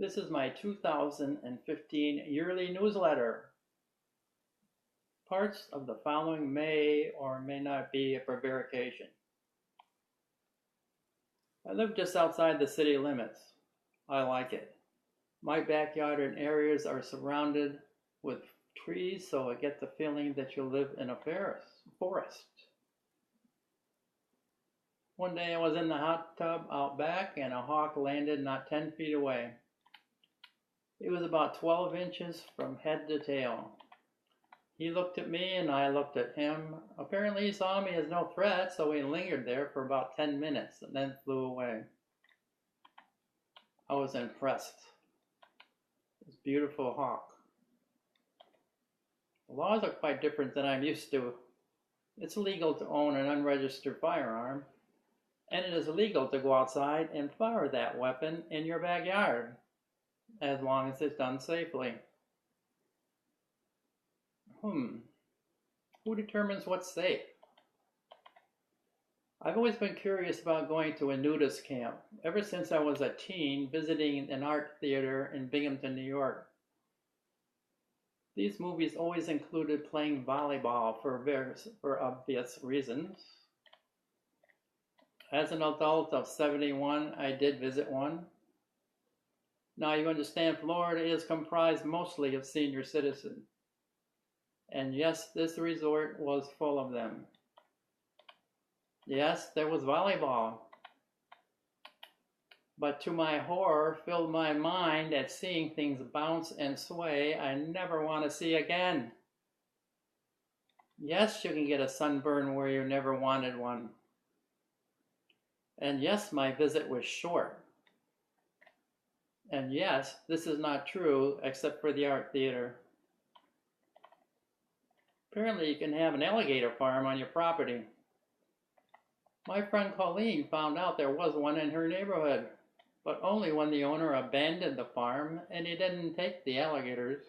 This is my 2015 yearly newsletter. Parts of the following may or may not be a prevarication. I live just outside the city limits. I like it. My backyard and areas are surrounded with trees, so I get the feeling that you live in a forest. One day I was in the hot tub out back and a hawk landed not 10 feet away. It was about 12 inches from head to tail. He looked at me and I looked at him. Apparently he saw me as no threat, so he lingered there for about 10 minutes and then flew away. I was impressed. This beautiful hawk. The laws are quite different than I'm used to. It's illegal to own an unregistered firearm, and it is illegal to go outside and fire that weapon in your backyard, as long as it's done safely. Who determines what's safe? I've always been curious about going to a nudist camp, ever since I was a teen visiting an art theater in Binghamton, New York. These movies always included playing volleyball for obvious reasons. As an adult of 71, I did visit one. Now you understand Florida is comprised mostly of senior citizens. And yes, this resort was full of them. Yes, there was volleyball. But to my horror, filled my mind at seeing things bounce and sway I never want to see again. Yes, you can get a sunburn where you never wanted one. And yes, my visit was short. And yes, this is not true except for the art theater. Apparently you can have an alligator farm on your property. My friend Colleen found out there was one in her neighborhood, but only when the owner abandoned the farm and he didn't take the alligators.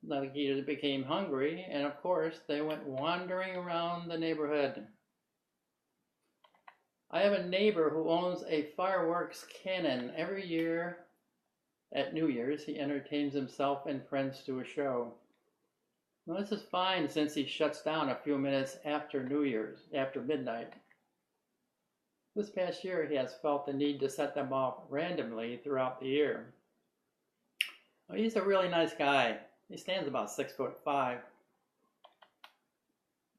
The alligators became hungry, and of course they went wandering around the neighborhood. I have a neighbor who owns a fireworks cannon. Every year at New Year's, he entertains himself and friends to a show. Now, this is fine since he shuts down a few minutes after New Year's, after midnight. This past year, he has felt the need to set them off randomly throughout the year. Well, he's a really nice guy. He stands about 6'5".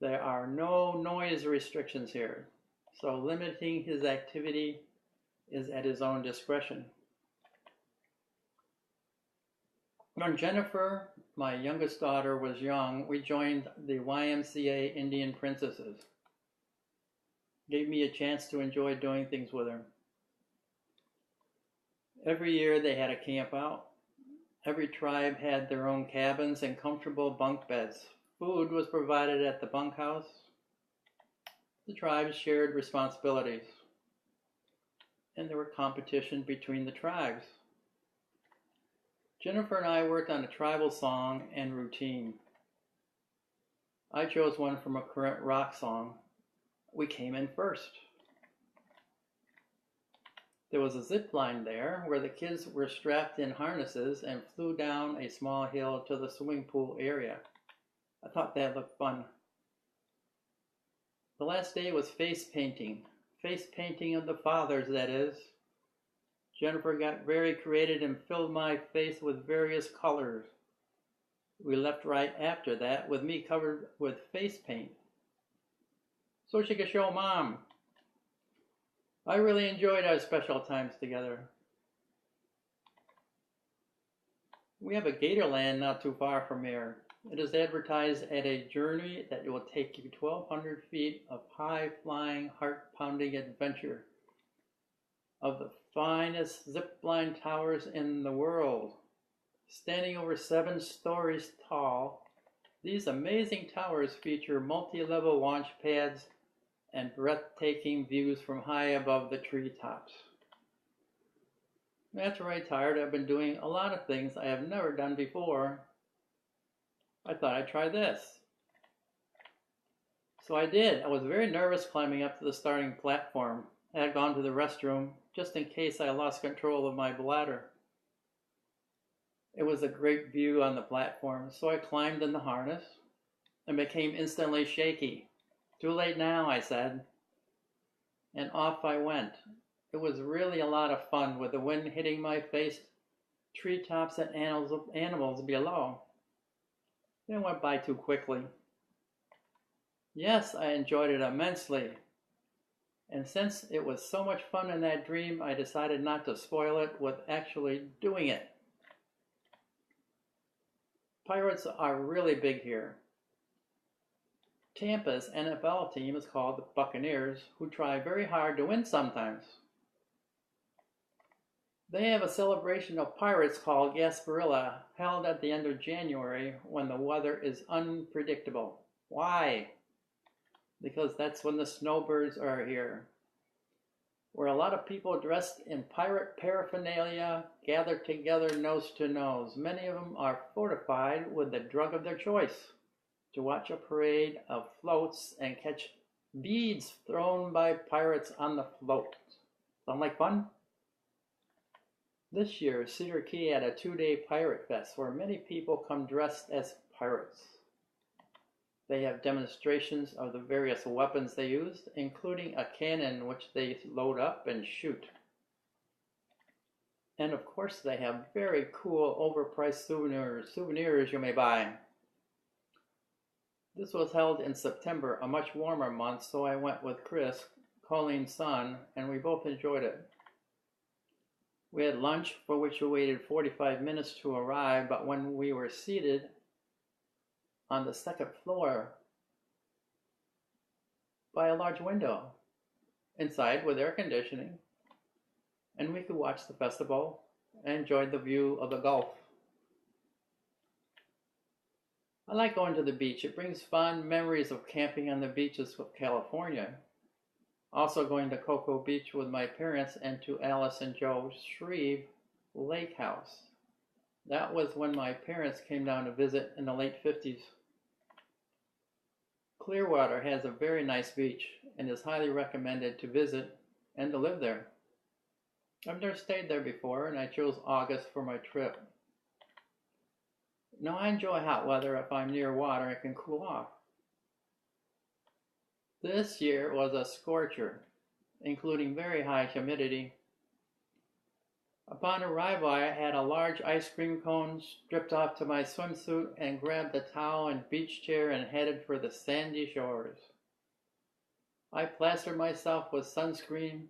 There are no noise restrictions here, so limiting his activity is at his own discretion. When Jennifer, my youngest daughter, was young, we joined the YMCA Indian Princesses. Gave me a chance to enjoy doing things with her. Every year they had a camp out. Every tribe had their own cabins and comfortable bunk beds. Food was provided at the bunkhouse. The tribes shared responsibilities. And there were competition between the tribes. Jennifer and I worked on a tribal song and routine. I chose one from a current rock song. We came in first. There was a zip line there where the kids were strapped in harnesses and flew down a small hill to the swimming pool area. I thought that looked fun. The last day was face painting of the fathers, that is. Jennifer got very creative and filled my face with various colors. We left right after that with me covered with face paint, so she could show Mom. I really enjoyed our special times together. We have a Gatorland not too far from here. It is advertised at a journey that will take you 1,200 feet of high-flying, heart-pounding adventure of the finest zip-line towers in the world. Standing over 7 stories tall, these amazing towers feature multi-level launch pads and breathtaking views from high above the treetops. After I retired, I've been doing a lot of things I have never done before. I thought I'd try this. So I did. I was very nervous climbing up to the starting platform. I had gone to the restroom just in case I lost control of my bladder. It was a great view on the platform, so I climbed in the harness and became instantly shaky. "Too late now," I said, and off I went. It was really a lot of fun with the wind hitting my face, treetops, and animals below. It went by too quickly. Yes, I enjoyed it immensely. And since it was so much fun in that dream, I decided not to spoil it with actually doing it. Pirates are really big here. Tampa's NFL team is called the Buccaneers, who try very hard to win sometimes. They have a celebration of pirates called Gasparilla, held at the end of January when the weather is unpredictable. Why? Because that's when the snowbirds are here, where a lot of people dressed in pirate paraphernalia gather together nose to nose. Many of them are fortified with the drug of their choice to watch a parade of floats and catch beads thrown by pirates on the float. Sound like fun? This year, Cedar Key had a 2-day pirate fest where many people come dressed as pirates. They have demonstrations of the various weapons they used, including a cannon which they load up and shoot. And of course they have very cool overpriced souvenirs you may buy. This was held in September, a much warmer month, so I went with Chris, Colleen's son, and we both enjoyed it. We had lunch, for which we waited 45 minutes to arrive, but when we were seated on the second floor by a large window, inside with air conditioning, and we could watch the festival and enjoy the view of the Gulf. I like going to the beach. It brings fond memories of camping on the beaches of California. Also going to Cocoa Beach with my parents and to Alice and Joe Shreve Lake House. That was when my parents came down to visit in the late 50s. Clearwater has a very nice beach and is highly recommended to visit and to live there. I've never stayed there before, and I chose August for my trip. Now I enjoy hot weather if I'm near water and can cool off. This year was a scorcher, including very high humidity. Upon arrival, I had a large ice cream cone stripped off to my swimsuit and grabbed a towel and beach chair and headed for the sandy shores. I plastered myself with sunscreen,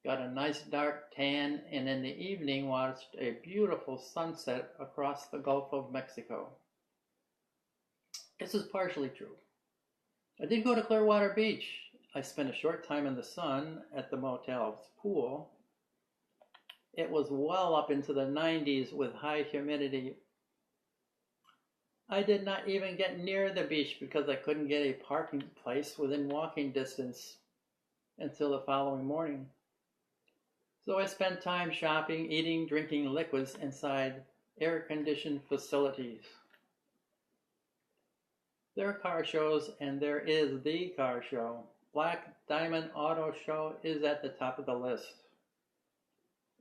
got a nice dark tan, and in the evening watched a beautiful sunset across the Gulf of Mexico. This is partially true. I did go to Clearwater Beach. I spent a short time in the sun at the motel's pool. It was well up into the 90s with high humidity. I did not even get near the beach because I couldn't get a parking place within walking distance until the following morning. So I spent time shopping, eating, drinking liquids inside air-conditioned facilities. There are car shows, and there is the car show. Black Diamond Auto Show is at the top of the list.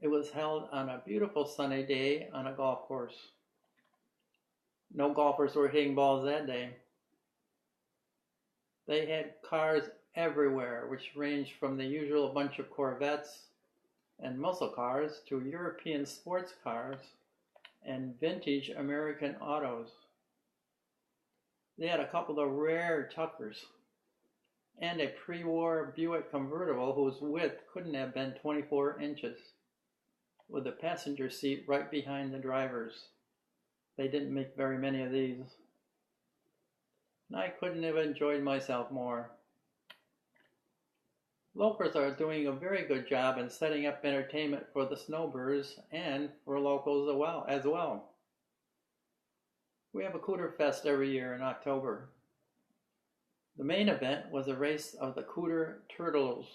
It was held on a beautiful sunny day on a golf course. No golfers were hitting balls that day. They had cars everywhere, which ranged from the usual bunch of Corvettes and muscle cars to European sports cars and vintage American autos. They had a couple of rare Tuckers and a pre-war Buick convertible whose width couldn't have been 24 inches, with the passenger seat right behind the driver's. They didn't make very many of these. And I couldn't have enjoyed myself more. Locals are doing a very good job in setting up entertainment for the snowbirds and for locals as well. We have a Cooter Fest every year in October. The main event was a race of the Cooter turtles.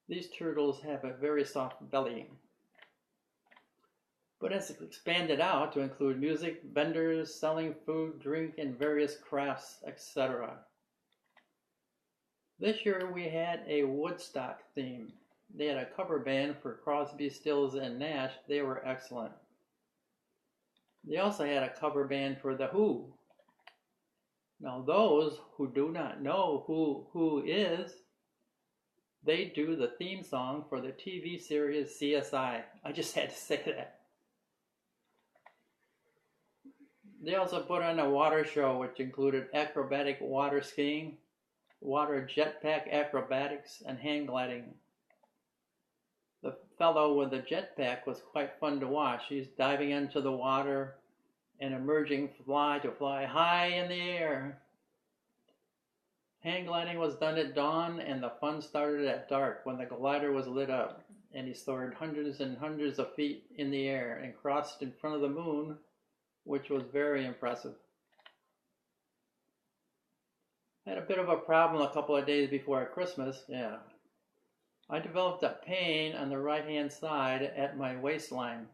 These turtles have a very soft belly, but it's expanded out to include music, vendors selling food, drink, and various crafts, etc. This year we had a Woodstock theme. They had a cover band for Crosby, Stills, and Nash. They were excellent. They also had a cover band for The Who. Now those who do not know who is, they do the theme song for the TV series CSI. I just had to say that. They also put on a water show which included acrobatic water skiing, water jetpack acrobatics, and hang gliding. The fellow with the jetpack was quite fun to watch. He's diving into the water and emerging to fly high in the air. Hang gliding was done at dawn, and the fun started at dark when the glider was lit up, and he soared hundreds and hundreds of feet in the air and crossed in front of the moon, which was very impressive. I had a bit of a problem a couple of days before Christmas. I developed a pain on the right-hand side at my waistline.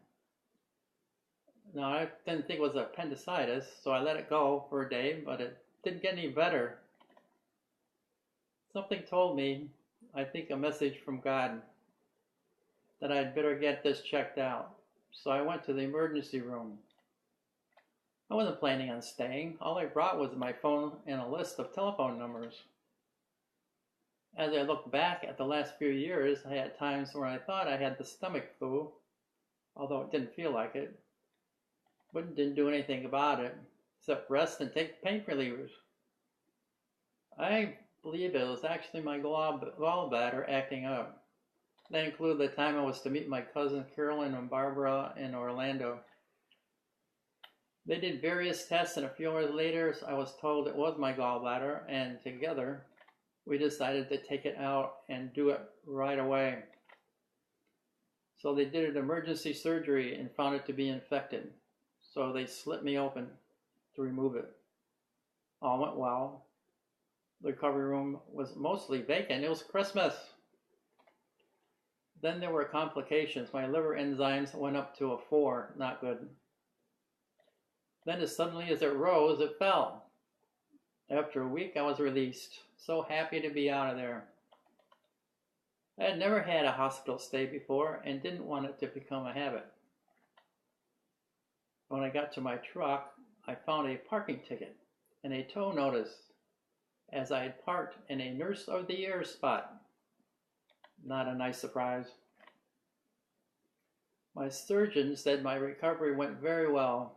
Now, I didn't think it was appendicitis, so I let it go for a day, but it didn't get any better. Something told me, I think a message from God, that I'd better get this checked out. So I went to the emergency room. I wasn't planning on staying. All I brought was my phone and a list of telephone numbers. As I look back at the last few years, I had times where I thought I had the stomach flu, although it didn't feel like it. But didn't do anything about it, except rest and take pain relievers. I believe it was actually my gallbladder acting up. That included the time I was to meet my cousins Carolyn and Barbara in Orlando. They did various tests, and a few hours later I was told it was my gallbladder, and together we decided to take it out and do it right away. So they did an emergency surgery and found it to be infected. So they slit me open to remove it. All went well. The recovery room was mostly vacant. It was Christmas. Then there were complications. My liver enzymes went up to a 4, not good. Then as suddenly as it rose, it fell. After a week, I was released. So happy to be out of there. I had never had a hospital stay before and didn't want it to become a habit. When I got to my truck, I found a parking ticket and a tow notice, as I had parked in a Nurse of the Year spot. Not a nice surprise. My surgeon said my recovery went very well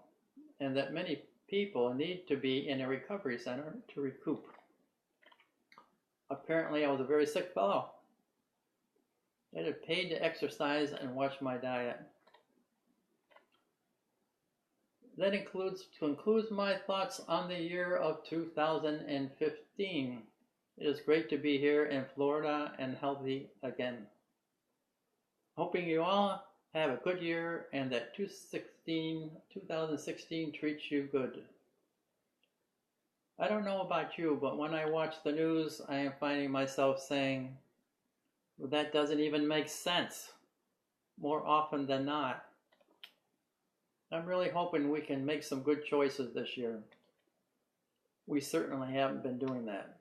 and that many people need to be in a recovery center to recoup. Apparently I was a very sick fellow. I had paid to exercise and watch my diet. That concludes my thoughts on the year of 2015. It is great to be here in Florida and healthy again. Hoping you all have a good year and that 2016 treats you good. I don't know about you, but when I watch the news, I am finding myself saying, well, that doesn't even make sense, more often than not. I'm really hoping we can make some good choices this year. We certainly haven't been doing that.